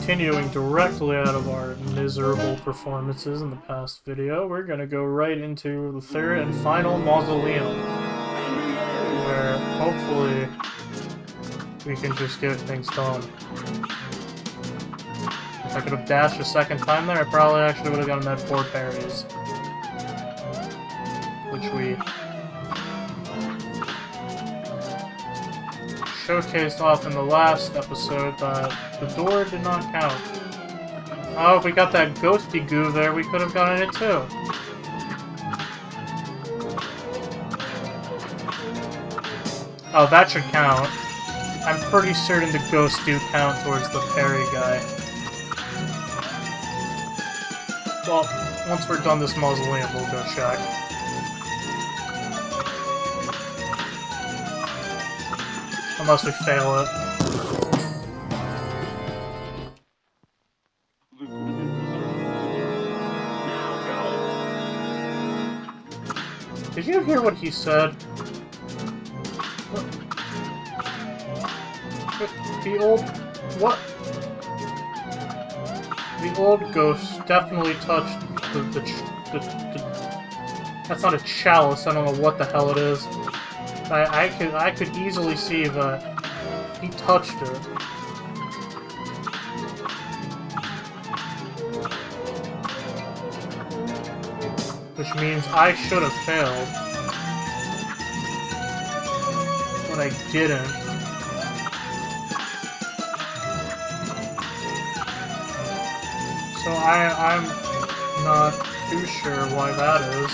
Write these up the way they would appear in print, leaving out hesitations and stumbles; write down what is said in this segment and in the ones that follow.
continuing directly out of our miserable performances in the past video, we're gonna go right into the third and final mausoleum, where hopefully we can just get things done. If I could have dashed a second time there, I probably actually would have gotten that 4 parries. Which we showcased off in the last episode that the door did not count. Oh, if we got that ghosty goo there, we could have gotten it too. Oh, that should count. I'm pretty certain the ghosts do count towards the parry guy. Well, once we're done this mausoleum, we'll go check. Unless we fail it. Did you hear what he said? The old... what? The old ghost definitely touched the that's not a chalice, I don't know what the hell it is. I could easily see that he touched it. Which means I should have failed. But I didn't. So I'm not too sure why that is.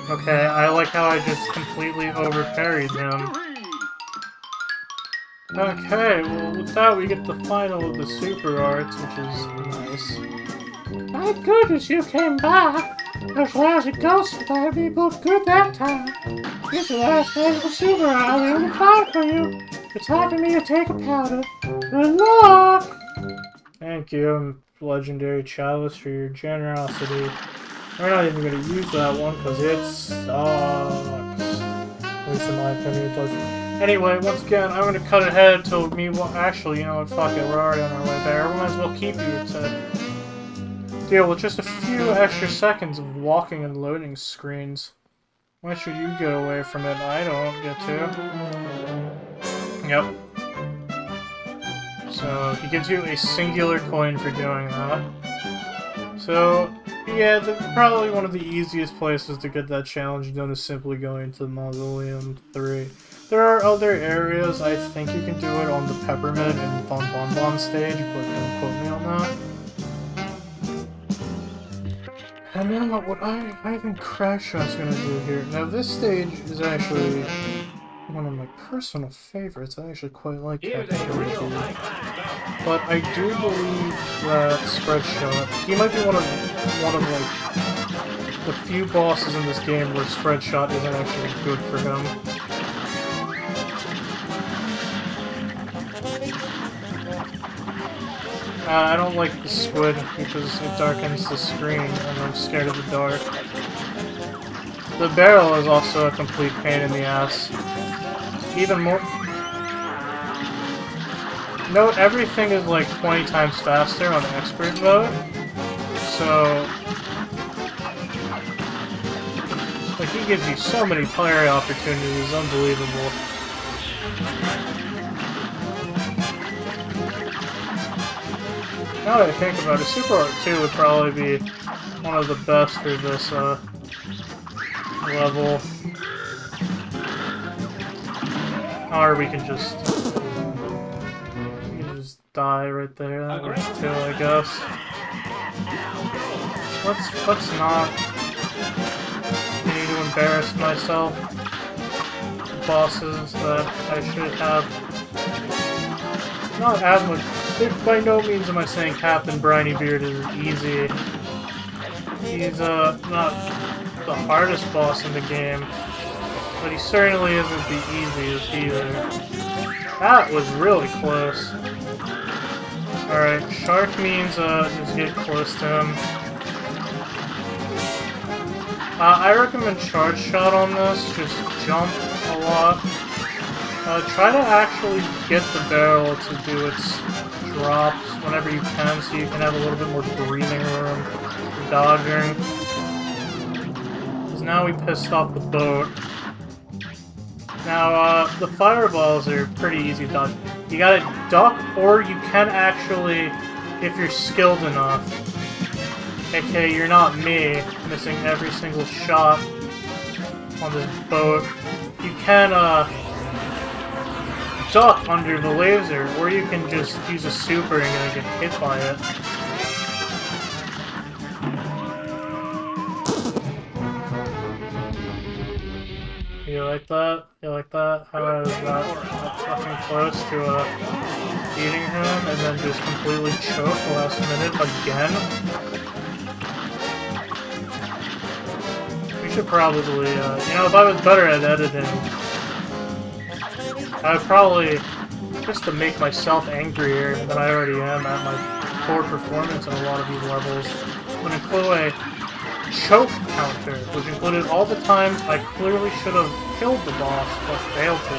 Okay, I like how I just completely over-parried him. Okay, well with that we get the final of the super arts, which is nice. My goodness, you came back! As well as it goes, that'd be both good that time. This is the last day of the super art. I'll leave a card for you. It's time for me to take a powder. Good luck! Thank you, Legendary Chalice, for your generosity. We're not even going to use that one because it sucks. At least in my opinion it does. Anyway, once again, I'm going to cut ahead till me... actually, you know what, fuck it, we're already on our way there. We might as well keep you to deal with just a few extra seconds of walking and loading screens. Why should you get away from it? I don't get to. Yep. So, he gives you a singular coin for doing that. So... yeah, probably one of the easiest places to get that challenge done is simply going to Mausoleum 3. There are other areas, I think you can do it on the Peppermint and Bon Bon Bon stage, but don't quote me on that. And now, what I think Crash Shot's gonna do here. Now, this stage is actually one of my personal favorites. I actually quite like Captain Billy. But I do believe that Spread Shot, he might be one of like the few bosses in this game where Spread Shot isn't actually good for him. I don't like the squid because it darkens the screen and I'm scared of the dark. The barrel is also a complete pain in the ass. Even more... note, everything is like 20 times faster on expert mode, so... like, he gives you so many parry opportunities, unbelievable. Now that I think about it, Super Art 2 would probably be one of the best for this, level. Or we can just die right there. That works too, I guess. Let's not need to embarrass myself. Bosses that I should have. Not as much. By no means am I saying Captain Briny Beard is easy. He's not the hardest boss in the game, but he certainly isn't the easiest either. That was really close. Alright, Shark means just get close to him. I recommend charge shot on this. Just jump a lot. Try to actually get the barrel to do its drops whenever you can, so you can have a little bit more breathing room for dodging. Because now we pissed off the boat. Now, the fireballs are pretty easy to dodge. You gotta duck, or you can actually, if you're skilled enough, aka you're not me, missing every single shot on this boat, you can, duck under the laser, or you can just use a super and get hit by it. You like that? You like that? How I was that fucking close to beating him and then just completely choked last minute again? We should probably, you know, if I was better at editing, I would probably, just to make myself angrier than I already am at my poor performance in a lot of these levels, would include a choke counter, which included all the times I clearly should have killed the boss, but failed to.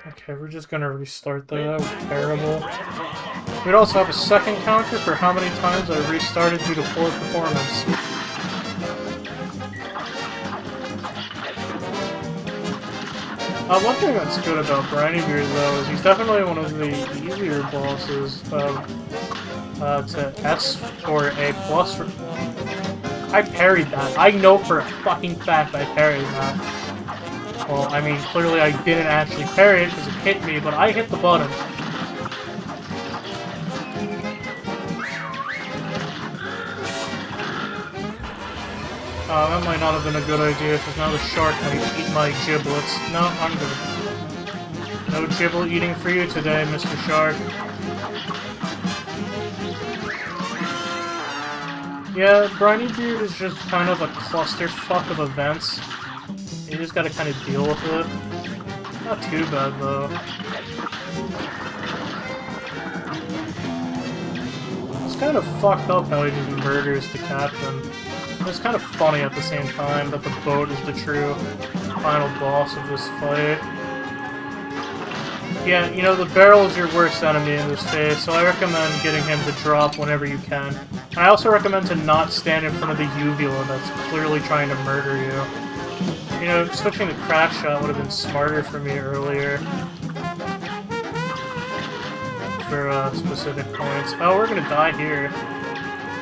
Okay, we're just gonna restart that. That was terrible. We'd also have a second counter for how many times I restarted due to poor performance. One thing that's good about Briny Beard, though, is he's definitely one of the easier bosses to S or A+. I parried that. I know for a fucking fact I parried that. Well, I mean, clearly I didn't actually parry it because it hit me, but I hit the button. That might not have been a good idea, because now the shark might eat my giblets. No, I'm good. No giblet eating for you today, Mr. Shark. Yeah, Briny Beard is just kind of a clusterfuck of events. You just gotta kind of deal with it. Not too bad, though. It's kind of fucked up how he just murders the captain. It's kind of funny at the same time that the boat is the true final boss of this fight. Yeah, you know, the barrel is your worst enemy in this phase, so I recommend getting him to drop whenever you can. And I also recommend to not stand in front of the uvula that's clearly trying to murder you. You know, switching to crack shot would have been smarter for me earlier. For specific points. Oh, we're gonna die here.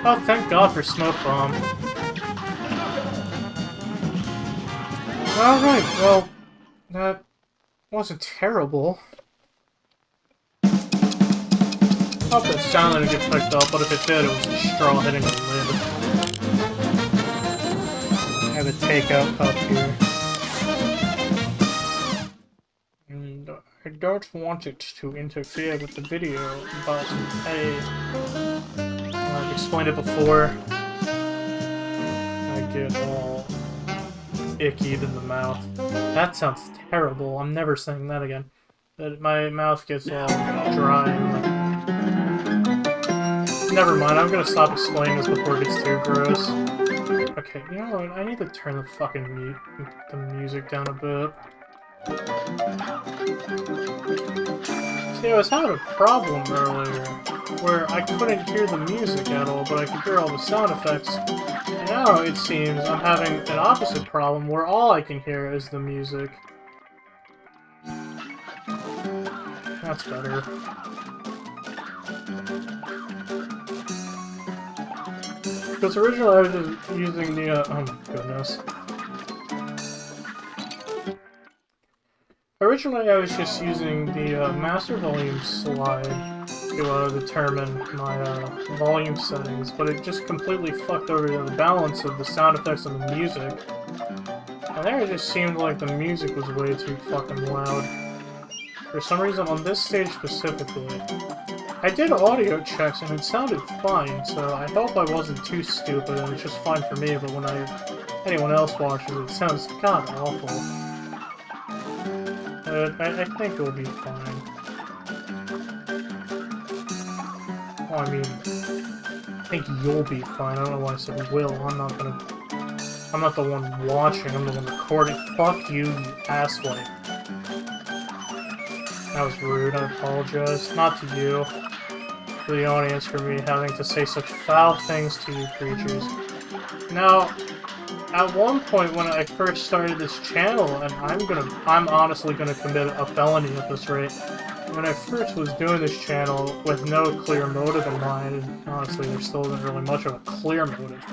Oh, thank God for smoke bomb. Alright, well, that wasn't terrible. Hope that sound didn't get picked up, but if it did, it was a straw hitting the lid. I have a takeout cup here. And I don't want it to interfere with the video, but I've explained it before. I get all icky in the mouth. That sounds terrible. I'm never saying that again. But my mouth gets all dry. Never mind, I'm gonna stop explaining this before it gets too gross. Okay, you know what? I need to turn the fucking music down a bit. See, I was having a problem earlier where I couldn't hear the music at all, but I could hear all the sound effects. And now it seems I'm having an opposite problem where all I can hear is the music. That's better. Because originally I was just using the, oh my goodness. Originally I was just using the master volume slide to determine my volume settings, but it just completely fucked over the balance of the sound effects and the music. And there it just seemed like the music was way too fucking loud. For some reason, on this stage specifically, I did audio checks and it sounded fine, so I hope I wasn't too stupid and it's just fine for me, but when anyone else watches it, it sounds god awful. But I think it'll be fine. Well, I mean, I think you'll be fine. I don't know why I said will. I'm not the one watching, I'm the one recording. Fuck you, you asswipe. That was rude, I apologize. Not to you, to the audience, for me having to say such foul things to you creatures. Now, at one point when I first started this channel, and I'm honestly gonna commit a felony at this rate. When I first was doing this channel with no clear motive in mind, and honestly there still isn't really much of a clear motive,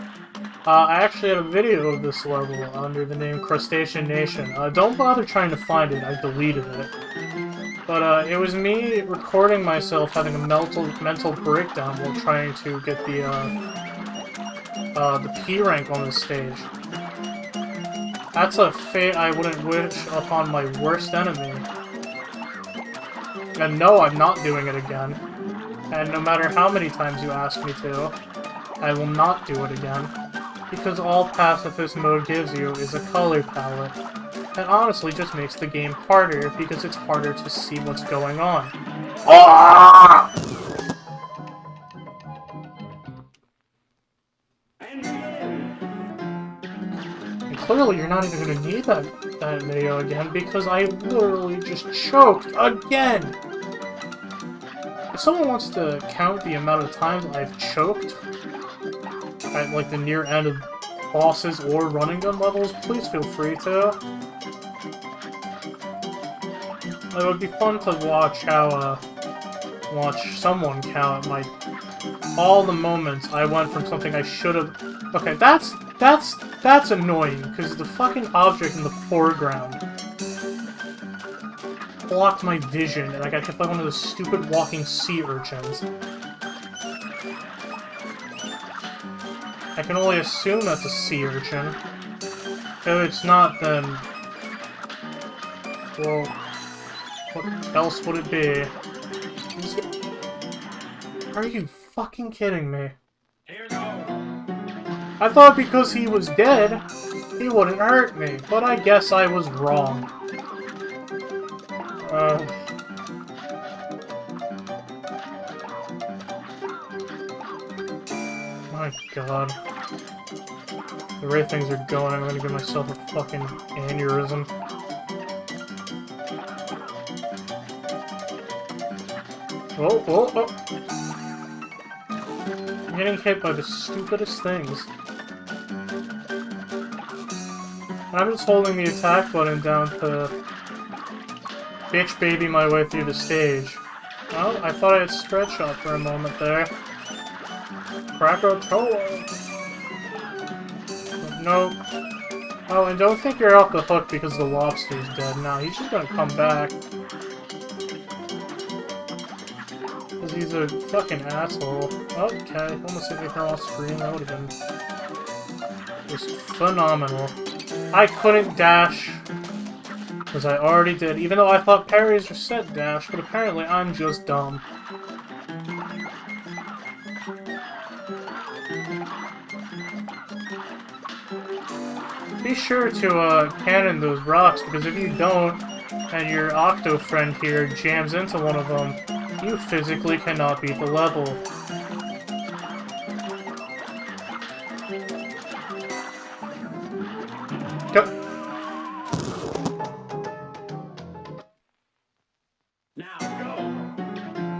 I actually had a video of this level under the name Crustacean Nation. Don't bother trying to find it, I deleted it. But it was me recording myself having a mental breakdown while trying to get the P rank on this stage. That's a fate I wouldn't wish upon my worst enemy. And no, I'm not doing it again. And no matter how many times you ask me to, I will not do it again. Because all Pacifist mode gives you is a color palette. And honestly just makes the game harder, because it's harder to see what's going on. Ah! And clearly you're not even going to need that video again, because I literally just choked again! If someone wants to count the amount of times I've choked at, like, the near end of bosses or running gun levels, please feel free to. It would be fun to watch how, watch someone count all the moments I went from something I should've... Okay, that's annoying, because the fucking object in the foreground blocked my vision, and I got hit by one of those stupid walking sea urchins. I can only assume that's a sea urchin. If it's not, then... well, what else would it be? Are you fucking kidding me? I thought because he was dead, he wouldn't hurt me, but I guess I was wrong. My god. The way things are going, I'm gonna give myself a fucking aneurysm. Oh, oh, oh! I'm getting hit by the stupidest things. I'm just holding the attack button down to bitch baby my way through the stage. Oh, I thought I had spread shot for a moment there. Krakatoa! Nope. Oh, and don't think you're off the hook because the lobster's dead. No, he's just gonna come back. Because he's a fucking asshole. Okay, almost hit me from off screen. That would've been just phenomenal. I couldn't dash. Because I already did, even though I thought parries were set dash, but apparently I'm just dumb. Be sure to cannon those rocks, because if you don't, and your Octo friend here jams into one of them, you physically cannot beat the level. Go. Now go.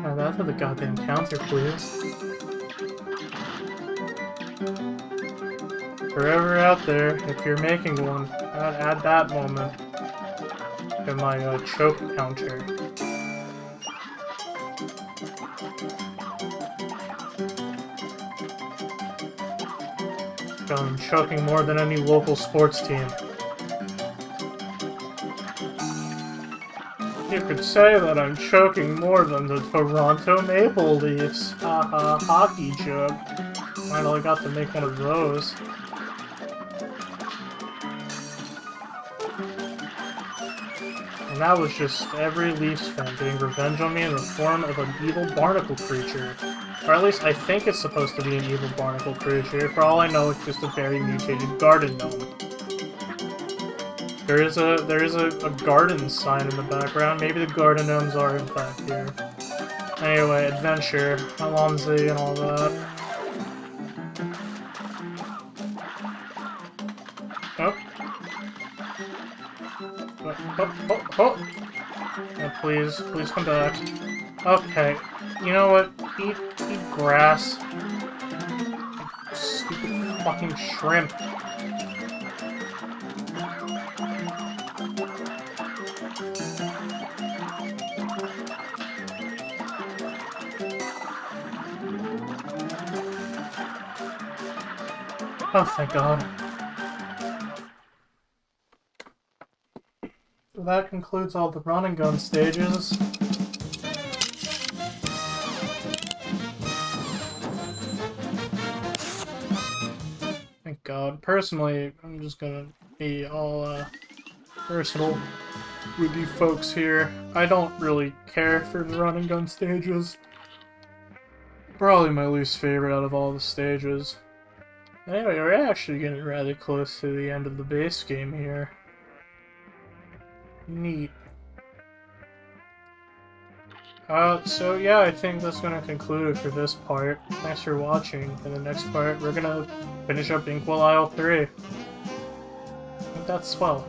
Now that's for the goddamn counter, please. Forever out there, if you're making one, add that moment to my choke counter. I'm choking more than any local sports team. You could say that I'm choking more than the Toronto Maple Leafs. Haha, hockey joke. Finally got to make one of those. And that was just every Leafs fan getting revenge on me in the form of an evil barnacle creature. Or at least I think it's supposed to be an evil barnacle creature. For all I know, it's just a very mutated garden gnome. There is a garden sign in the background. Maybe the garden gnomes are in fact here. Anyway, adventure, Alonzi and all that. Oh. Oh. Oh, please come back. Okay, you know what? Eat grass. Stupid fucking shrimp. Oh, thank God. That concludes all the run and gun stages. Thank God. Personally, I'm just gonna be all, personal with you folks here. I don't really care for the run and gun stages. Probably my least favorite out of all the stages. Anyway, we're actually getting rather close to the end of the base game here. Neat. So yeah, I think that's gonna conclude it for this part. Thanks for watching. In the next part, we're gonna finish up Inkwell Isle 3. I think that's swell.